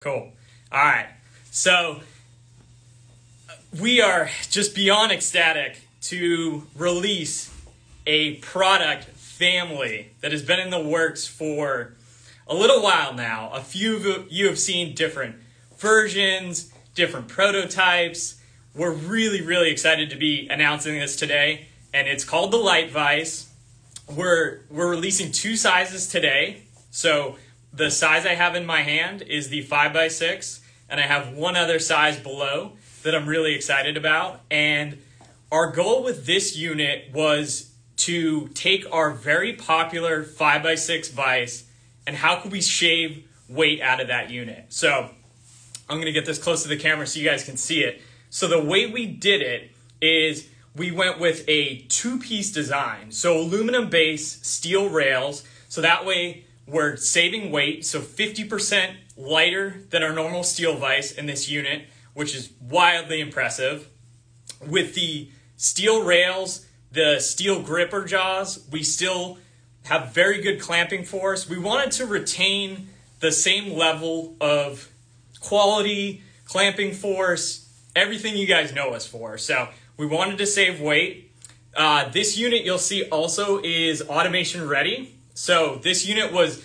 Cool. All right. So we are just beyond ecstatic to release a product family that has been in the works for a little while now. A few of you have seen different versions, different prototypes. We're really excited to be announcing this today, and it's called the LiteVise. We're releasing two sizes today. So the size I have in my hand is the 5x6, and I have one other size below that I'm really excited about. And our goal with this unit was to take our very popular 5x6 vise and how could we shave weight out of that unit. So I'm going to get this close to the camera so you guys can see it. So the way we did it is we went with a two-piece design. So aluminum base, steel rails. So that way we're saving weight. So 50% lighter than our normal steel vise in this unit, which is wildly impressive. With the steel rails, the steel gripper jaws, we still have very good clamping force. We wanted to retain the same level of quality, clamping force, everything you guys know us for. So we wanted to save weight. This unit you'll see also is automation ready. So this unit was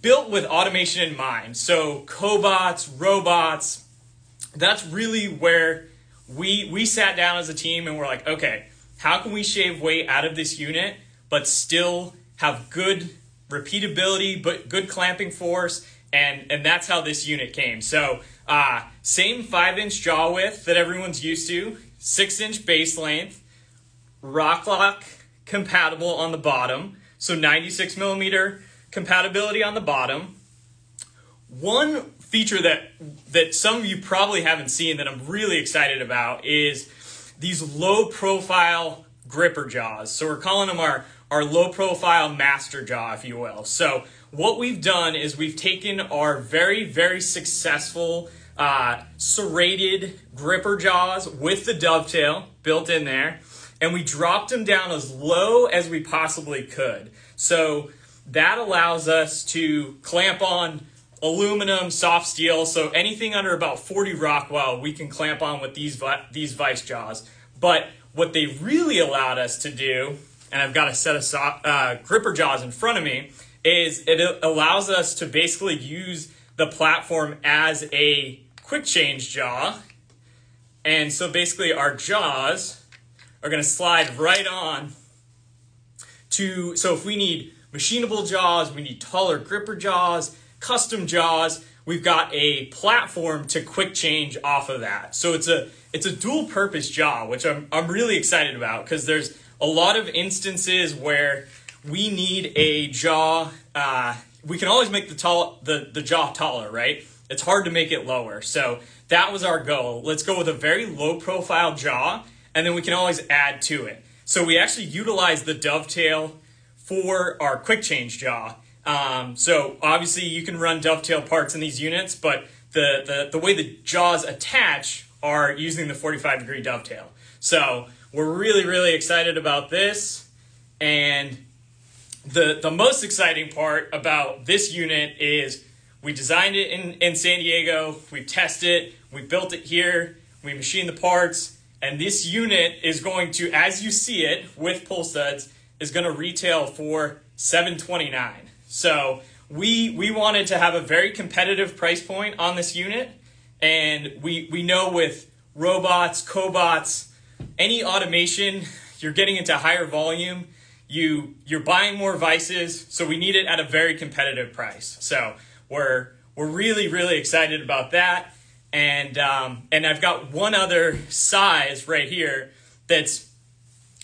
built with automation in mind. So cobots, robots, that's really where we sat down as a team and we're like, okay, how can we shave weight out of this unit but still have good repeatability, but good clamping force, and that's how this unit came. So same 5-inch jaw width that everyone's used to, 6-inch base length, rock lock compatible on the bottom, so 96 millimeter compatibility on the bottom. One feature that some of you probably haven't seen that I'm really excited about is these low profile gripper jaws. So we're calling them our low profile master jaw, if you will. So what we've done is we've taken our very successful serrated gripper jaws with the dovetail built in there, and we dropped them down as low as we possibly could. So that allows us to clamp on aluminum, soft steel, so anything under about 40 Rockwell we can clamp on with these vise jaws. But what they really allowed us to do, and I've got a set of gripper jaws in front of me, is it allows us to basically use the platform as a quick change jaw. And so basically our jaws are going to slide right on to, so if we need machinable jaws, we need taller gripper jaws, custom jaws, we've got a platform to quick change off of that. So it's a dual purpose jaw, which I'm really excited about, because there's a lot of instances where we need a jaw. We can always make the jaw taller, right? It's hard to make it lower. So that was our goal. Let's go with a very low profile jaw, and then we can always add to it. So we actually utilize the dovetail for our quick change jaw. So obviously you can run dovetail parts in these units, but the way the jaws attach are using the 45-degree dovetail. So we're really excited about this. And the most exciting part about this unit is we designed it in San Diego, we tested it, we built it here, we machined the parts, and this unit is going to, as you see it with pull studs, is going to retail for $729. So we wanted to have a very competitive price point on this unit, and we know with robots, cobots, any automation, you're getting into higher volume, you're buying more vices, so we need it at a very competitive price. So we're really excited about that, and I've got one other size right here that's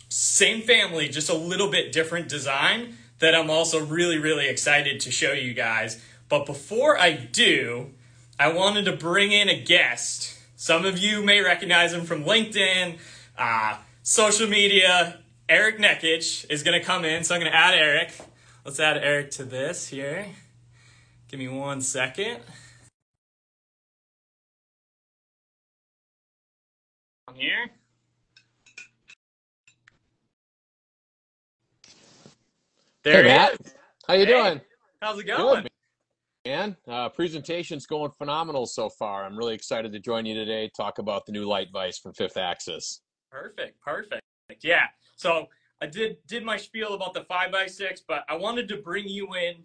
same family, just a little bit different design that I'm also really excited to show you guys. But before I do, I wanted to bring in a guest. Some of you may recognize him from LinkedIn, social media. Eric Nekich is going to come in, so I'm going to add Eric. Let's add Eric to this here. Give me 1 second. Here. There Hey, he Matt. is. How you Hey, doing? how's it going? And presentation's going phenomenal so far. I'm really excited to join you today, talk about the new LiteVise from Fifth Axis. Perfect, perfect. Yeah. So I did my spiel about the 5x6, but I wanted to bring you in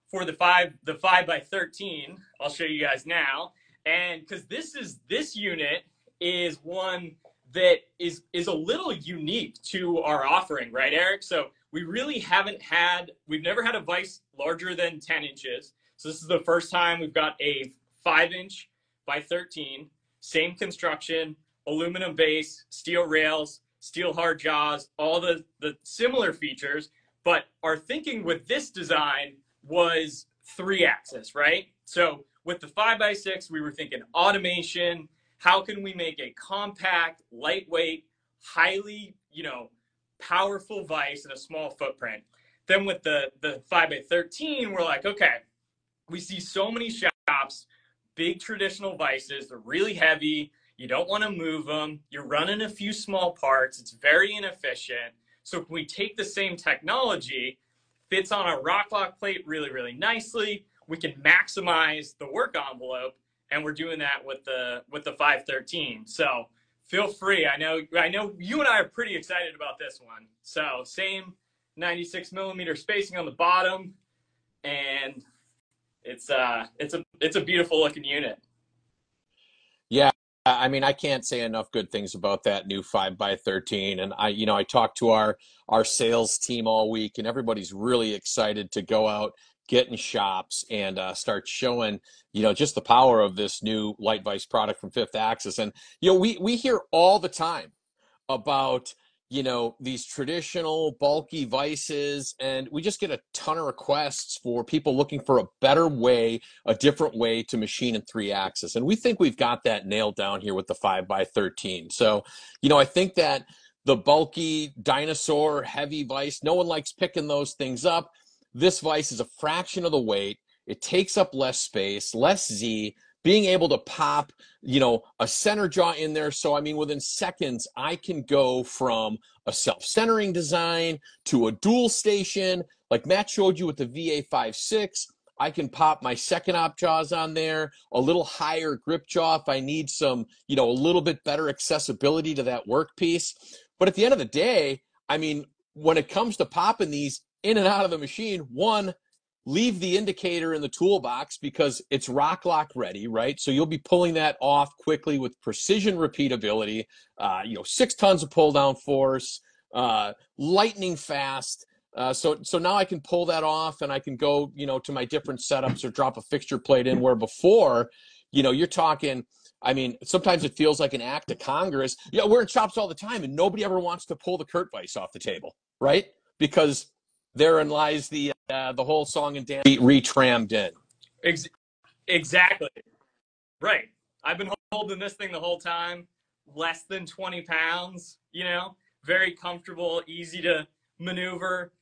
for the 5x13. I'll show you guys now. And because this unit is one that is a little unique to our offering, right, Eric? So we've never had a vise larger than 10 inches. So this is the first time we've got a 5-inch by 13, same construction, aluminum base, steel rails, steel hard jaws, all the similar features. But our thinking with this design was 3-axis, right? So with the 5x6, we were thinking automation. How can we make a compact, lightweight, highly, powerful vise in a small footprint? Then with the 5x13, we're like, okay, we see so many shops, big traditional vices, they're really heavy. You don't want to move them. You're running a few small parts. It's very inefficient. So if we take the same technology, fits on a rock lock plate really, really nicely, we can maximize the work envelope, and we're doing that with the 513. So feel free. I know you and I are pretty excited about this one. So same 96 millimeter spacing on the bottom, and it's a beautiful looking unit. Yeah, I mean, I can't say enough good things about that new 5x13. And I talked to our sales team all week, and everybody's really excited to go out, get in shops, and start showing, just the power of this new LiteVise product from Fifth Axis. And, we hear all the time about, these traditional bulky vices, and we just get a ton of requests for people looking for a better way, a different way to machine in 3-axis. And we think we've got that nailed down here with the 5x13. So, I think that the bulky dinosaur heavy vise, no one likes picking those things up. This vise is a fraction of the weight. It takes up less space, less Z, being able to pop, a center jaw in there. So, I mean, within seconds, I can go from a self-centering design to a dual station. Like Matt showed you with the VA56, I can pop my second op jaws on there, a little higher grip jaw if I need some, a little bit better accessibility to that workpiece. But at the end of the day, I mean, when it comes to popping these in and out of the machine, one, leave the indicator in the toolbox because it's rock lock ready, right? So you'll be pulling that off quickly with precision repeatability, 6 tons of pull down force, lightning fast. So now I can pull that off, and I can go, to my different setups or drop a fixture plate in, where before, you're talking, I mean, sometimes it feels like an act of Congress. Yeah, we're in shops all the time, and nobody ever wants to pull the Kurt vise off the table, right? Because therein lies the whole song and dance beat retrammed in. Exactly. Right. I've been holding this thing the whole time, less than 20 pounds, very comfortable, easy to maneuver.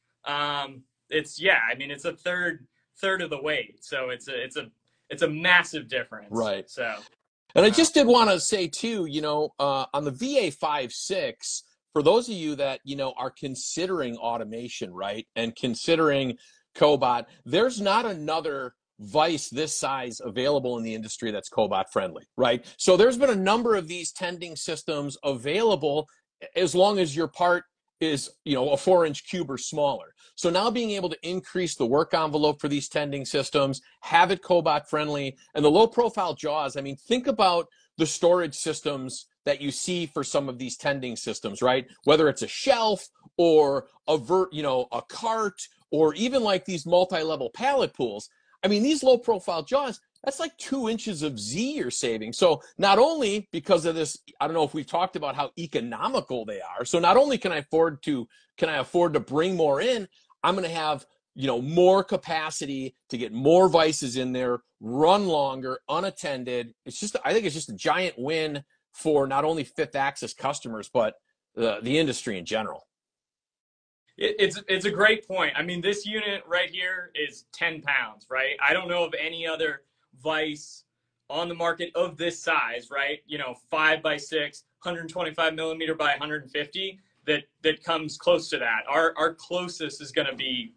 It's a third of the weight. So it's a massive difference. Right. So, and I just did want to say too, on the VA56, for those of you that, are considering automation, right, and considering cobot, there's not another vise this size available in the industry that's cobot friendly, right? So there's been a number of these tending systems available as long as your part is, a 4-inch cube or smaller. So now being able to increase the work envelope for these tending systems, have it cobot friendly, and the low profile jaws, I mean, think about the storage systems that you see for some of these tending systems, right? Whether it's a shelf or a cart, or even like these multi-level pallet pools. I mean, these low profile jaws, that's like 2 inches of Z you're saving. So not only because of this, I don't know if we've talked about how economical they are. So not only can I afford to bring more in, I'm going to have, more capacity to get more vices in there, run longer, unattended. I think it's just a giant win for not only Fifth Axis customers, but the industry in general. It's a great point. I mean, this unit right here is 10 pounds, right? I don't know of any other vise on the market of this size, right? 5x6, 125 millimeter by 150 that comes close to that. Our closest is going to be,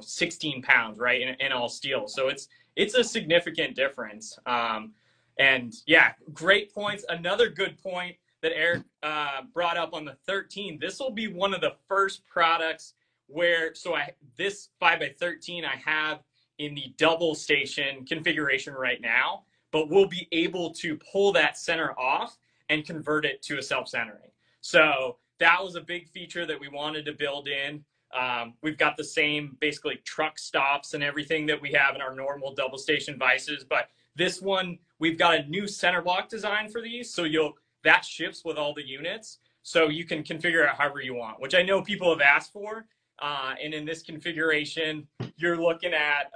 16 pounds, right? In all steel. So it's a significant difference. And yeah, great points. Another good point that Eric brought up on the 13. This will be one of the first products where, this 5x13 I have in the double station configuration right now, but we'll be able to pull that center off and convert it to a self-centering. So that was a big feature that we wanted to build in. We've got the same basically truck stops and everything that we have in our normal double station vices, but this one, we've got a new center block design for these. So that ships with all the units. So you can configure it however you want, which I know people have asked for. And in this configuration, you're looking at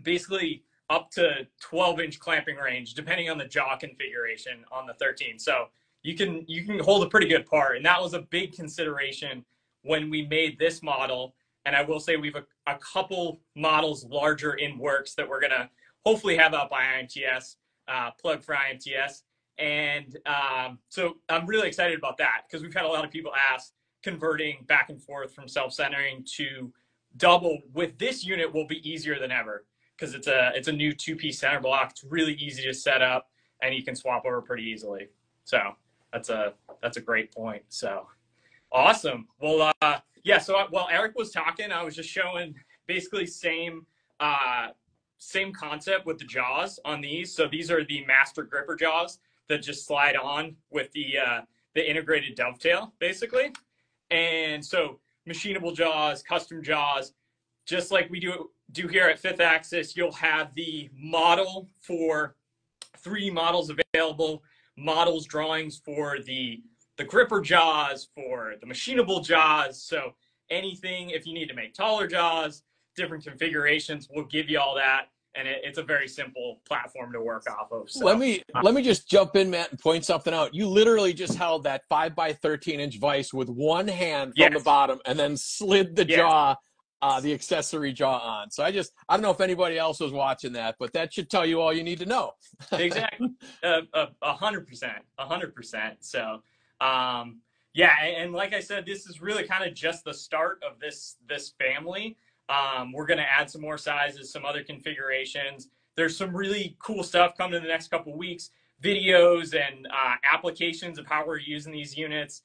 basically up to 12-inch clamping range, depending on the jaw configuration on the 13. So you can hold a pretty good part. And that was a big consideration when we made this model. And I will say we've a couple models larger in works that we're going to hopefully have out by IMTS, plug for IMTS. And so I'm really excited about that because we've had a lot of people ask converting back and forth from self-centering to double with this unit will be easier than ever because it's a new 2-piece center block. It's really easy to set up and you can swap over pretty easily. So that's a great point. So awesome. Well, yeah. So while Eric was talking, I was just showing basically same concept with the jaws on these. So these are the master gripper jaws that just slide on with the integrated dovetail, basically. And so machinable jaws, custom jaws, just like we do here at Fifth Axis, you'll have the model for 3D models available, models drawings for the gripper jaws, for the machinable jaws. So anything, if you need to make taller jaws, different configurations, we'll give you all that. And it's a very simple platform to work off of. So let me just jump in, Matt, and point something out. You literally just held that 5x13-inch vise with one hand from the bottom and then slid the jaw, the accessory jaw on. So I don't know if anybody else was watching that, but that should tell you all you need to know. Exactly. 100%. So, yeah. And like I said, this is really kind of just the start of this family. We're going to add some more sizes, some other configurations. There's some really cool stuff coming in the next couple of weeks, videos and applications of how we're using these units.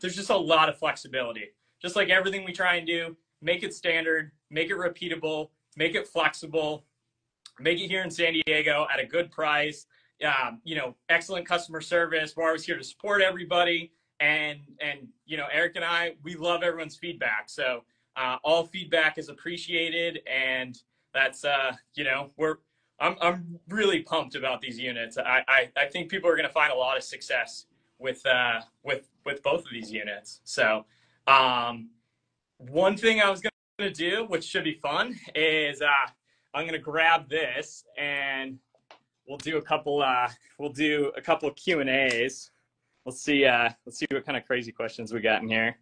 There's just a lot of flexibility. Just like everything we try and do, make it standard, make it repeatable, make it flexible, make it here in San Diego at a good price. Excellent customer service. We're always here to support everybody. And Eric and I, we love everyone's feedback. So all feedback is appreciated, and that's I'm really pumped about these units. I think people are going to find a lot of success with both of these units. So one thing I was going to do, which should be fun, is I'm going to grab this and we'll do a couple Q&As. Let's see what kind of crazy questions we got in here.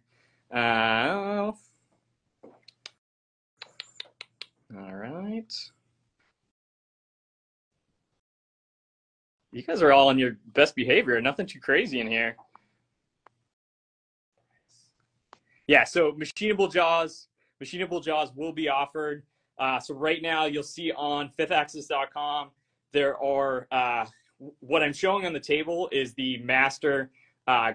All right. You guys are all on your best behavior. Nothing too crazy in here. Yeah, so machinable jaws will be offered. So right now you'll see on fifthaxis.com, there are, what I'm showing on the table is the master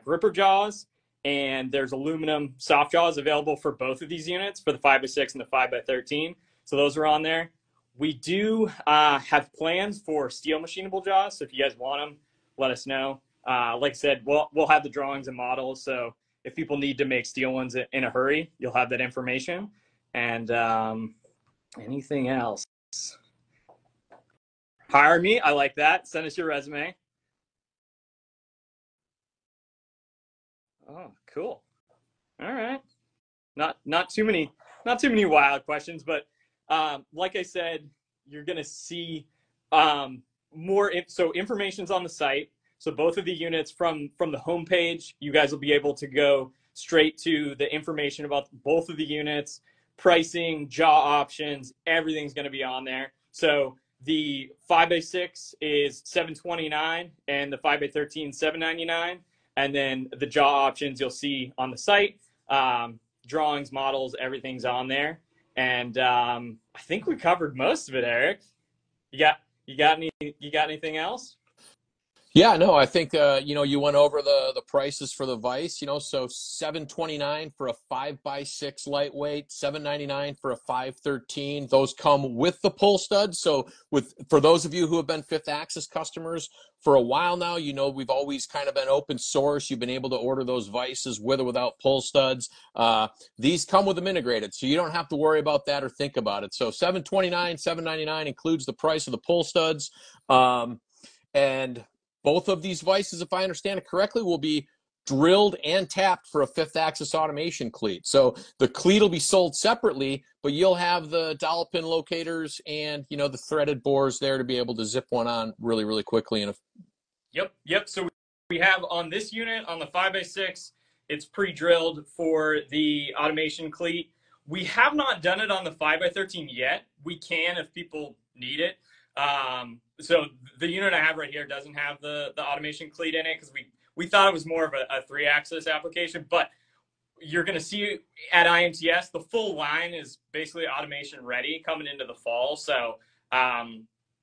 gripper jaws, and there's aluminum soft jaws available for both of these units, for the 5x6 and the 5x13. So those are on there. We do have plans for steel machinable jaws. So if you guys want them, let us know. Like I said, we'll have the drawings and models. So if people need to make steel ones in a hurry, you'll have that information. And anything else? Hire me. I like that. Send us your resume. Oh, cool. All right. Not too many wild questions, but like I said, you're going to see more. So information's on the site. So both of the units from the homepage, you guys will be able to go straight to the information about both of the units, pricing, jaw options, everything's going to be on there. So the 5x6 is $729 and the 5x13 $799. And then the jaw options you'll see on the site, drawings, models, everything's on there. And I think we covered most of it, Eric. You got anything else? Yeah, no, I think you went over the prices for the Vise, so 729 for a 5x6 lightweight, 799 for a 513. Those come with the pull studs. So for those of you who have been Fifth Axis customers for a while now, we've always kind of been open source. You've been able to order those Vices with or without pull studs. These come with them integrated, so you don't have to worry about that or think about it. So 729, 799 includes the price of the pull studs. And both of these vices, if I understand it correctly, will be drilled and tapped for a fifth axis automation cleat. So the cleat will be sold separately, but you'll have the dowel pin locators and the threaded bores there to be able to zip one on really, really quickly. Yep. So we have on this unit on the 5x6, it's pre-drilled for the automation cleat. We have not done it on the 5x13 yet. We can if people need it. So the unit I have right here doesn't have the automation cleat in it because we thought it was more of a 3-axis application, but you're going to see at IMTS, the full line is basically automation ready coming into the fall. So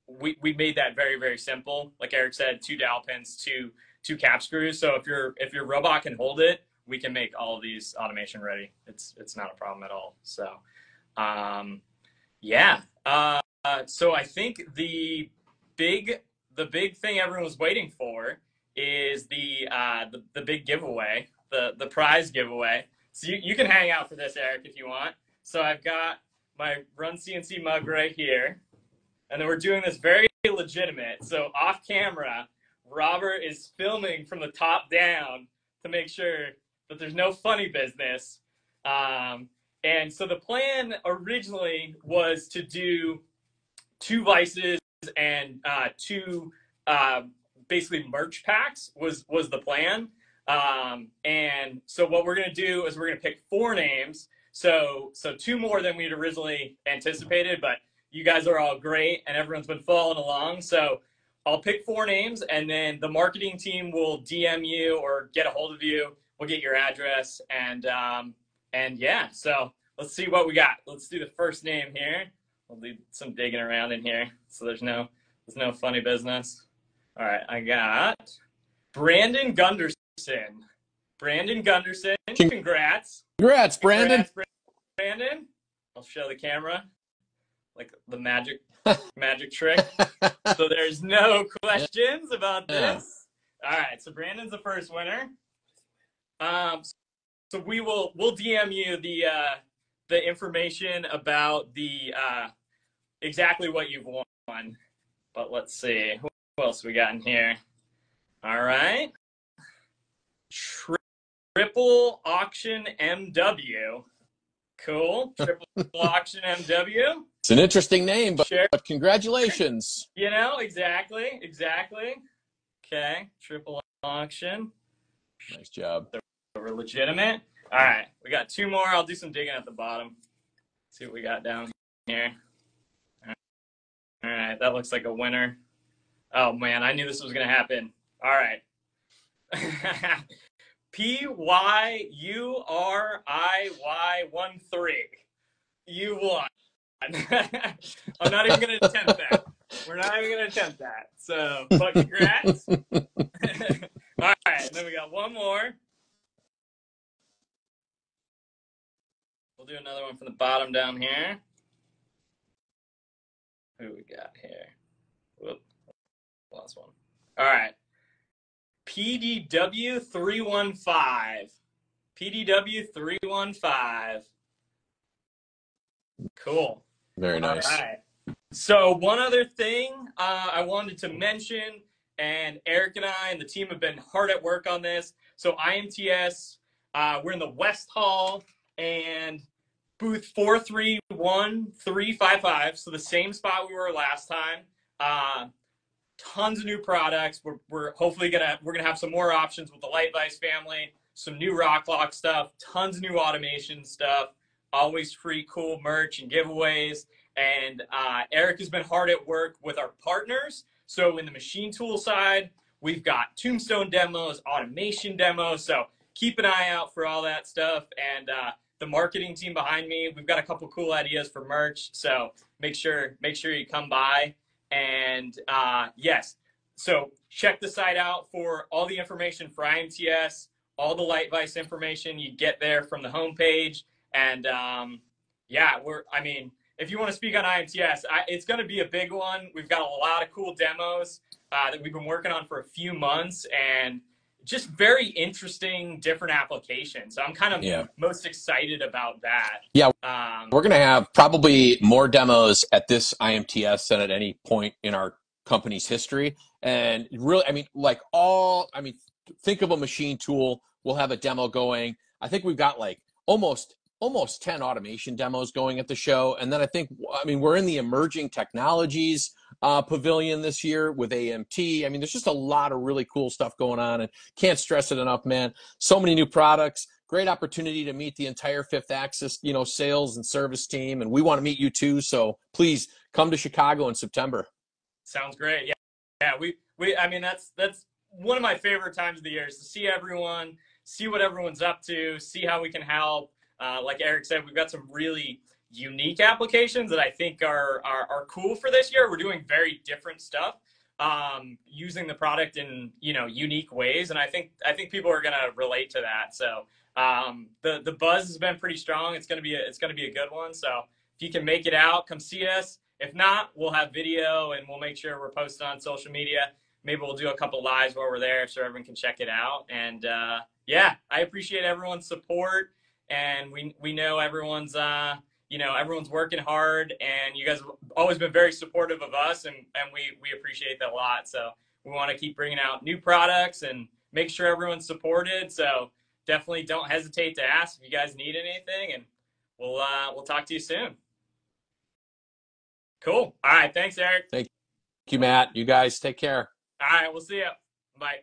we made that very, very simple. Like Eric said, 2 dowel pins, two cap screws. So if your robot can hold it, we can make all of these automation ready. It's not a problem at all. So yeah. So I think the big thing everyone was waiting for is the big giveaway, the prize giveaway. So you can hang out for this, Eric, if you want. So I've got my Run CNC mug right here, and then we're doing this very legitimate. So off camera, Robert is filming from the top down to make sure that there's no funny business. And so the plan originally was to do 2 Vices and 2 basically merch packs was the plan. And so what we're going to do is we're going to pick 4 names. So 2 more than we'd originally anticipated, but you guys are all great and everyone's been following along. So I'll pick 4 names and then the marketing team will DM you or get a hold of you. We'll get your address and yeah, so let's see what we got. Let's do the first name here. We'll do some digging around in here so there's no funny business. All right, I got Brandon Gunderson. Brandon Gunderson, congrats. Congrats, Brandon. Brandon. I'll show the camera like the magic trick. So there's no questions about this. All right, so Brandon's the first winner. So we'll DM you the information about the exactly what you've won. But let's see who else we got in here. All right, Triple Auction MW. Cool. Triple Auction MW. It's an interesting name, but congratulations. Exactly. Okay, Triple Auction. Nice job. We're legitimate. All right, we got 2 more. I'll do some digging at the bottom. See what we got down here. All right, that looks like a winner. Oh man, I knew this was gonna happen. All right. PYURIY13. You won. I'm not even gonna attempt that. We're not even gonna attempt that. So, but congrats. All right, and then we got 1 more. We'll do another one from the bottom down here. Who we got here? Whoop. Last one. All right. PDW315. PDW315. Cool. Very nice. All right. So one other thing I wanted to mention, and Eric and I and the team have been hard at work on this. So IMTS, we're in the West Hall and booth 431355. So the same spot we were last time. Tons of new products. We're hopefully we're gonna have some more options with the LiteVise family, some new rock lock stuff, tons of new automation stuff, always free cool merch and giveaways. And Eric has been hard at work with our partners. So in the machine tool side, we've got tombstone demos, automation demos. So keep an eye out for all that stuff. And the marketing team behind me, we've got a couple cool ideas for merch. So make sure you come by. And yes, so check the site out for all the information for IMTS, all the LiteVise information you get there from the homepage. And yeah, I mean, if you want to speak on IMTS, it's going to be a big one. We've got a lot of cool demos that we've been working on for a few months, and just very interesting, different applications. So I'm kind of Yeah. most excited about that. Yeah. We're going to have probably more demos at this IMTS than at any point in our company's history. And really, I mean, think of a machine tool. We'll have a demo going. I think we've got like almost 10 automation demos going at the show. And then we're in the emerging technologies pavilion this year with AMT. I mean, there's just a lot of really cool stuff going on, and can't stress it enough, man. So many new products. Great opportunity to meet the entire Fifth Axis, sales and service team, and we want to meet you too. So please come to Chicago in September. Sounds great. Yeah, yeah. I mean, that's one of my favorite times of the year is to see everyone, see what everyone's up to, see how we can help. Like Eric said, we've got some really unique applications that I think are cool for this year. We're doing very different stuff, using the product in unique ways, and I think people are gonna relate to that. So the buzz has been pretty strong. It's gonna be a good one. So if you can make it out, come see us. If not, we'll have video and we'll make sure we're posted on social media. Maybe we'll do a couple lives while we're there so everyone can check it out. And yeah, I appreciate everyone's support, and we know everyone's everyone's working hard, and you guys have always been very supportive of us, and we appreciate that a lot. So we want to keep bringing out new products and make sure everyone's supported. So definitely don't hesitate to ask if you guys need anything, and we'll talk to you soon. Cool. All right. Thanks, Eric. Thank you, Matt. You guys take care. All right. We'll see you. Bye.